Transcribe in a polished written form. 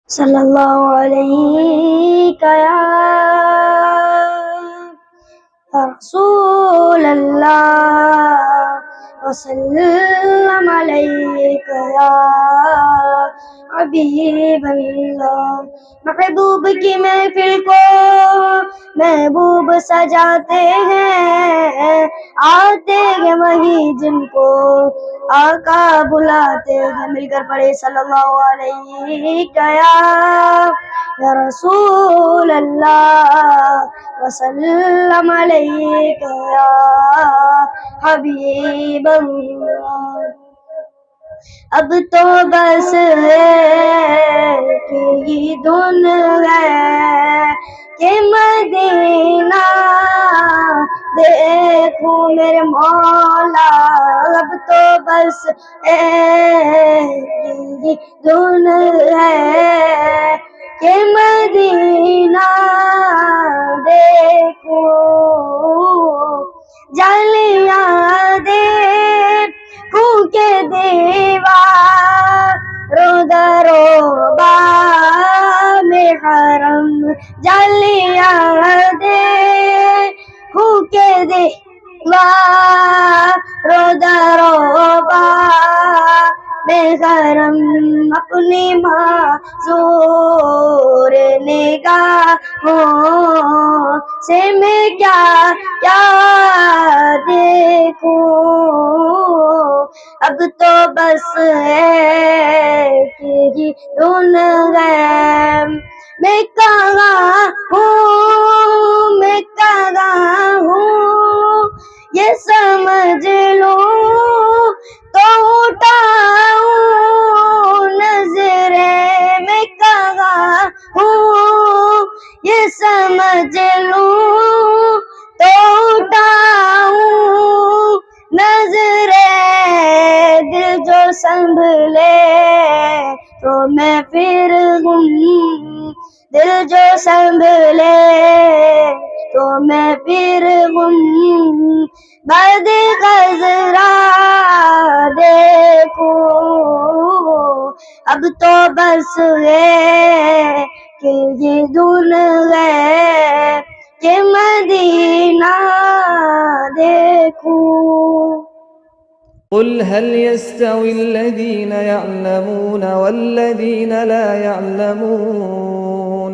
صلی اللہ علیہ یا رسول اللہ وسلم علیک یا حبیب اللہ۔ محبوب کی محفل کو محبوب سجاتے ہیں، آتے ہیں وہی جن کو آقا بلاتے ہیں۔ مل کر پڑھے صلی اللہ علیہ یا رسول اللہ وسلم علیک یا حبیب اللہ۔ اب تو بس ایک ہی دھن ہے کہ مدینہ دیکھوں میرے مولا، اب تو بس ایک ہی دھن ہے کہ مدینہ دیکھوں، جلیاں دیکھوں کے دیواروں درو بام حرم، جلیاں دیکھوں کے دیواروں درو بام حرم، اپنی معذور نگاہوں سے میں کیا دیکھوں، اب تو بس ایک ہی دھن ہے۔ میں کہاں ہوں یہ سمجھ لوں تو اٹھاؤں نظریں، میں کہاں ہوں یہ سمجھ لوں تو اٹھاؤں نظریں، دل جو سنبھلے تو میں پھر ہوں، دل جو سنبھلے تو میں پھر ہوں، بعد خضرا دیکھوں، اب تو بس ہے کہ یہ دھن ہے کہ مدینہ دیکھوں۔ قل هل يستوي الذين يعلمون والذين لا يعلمون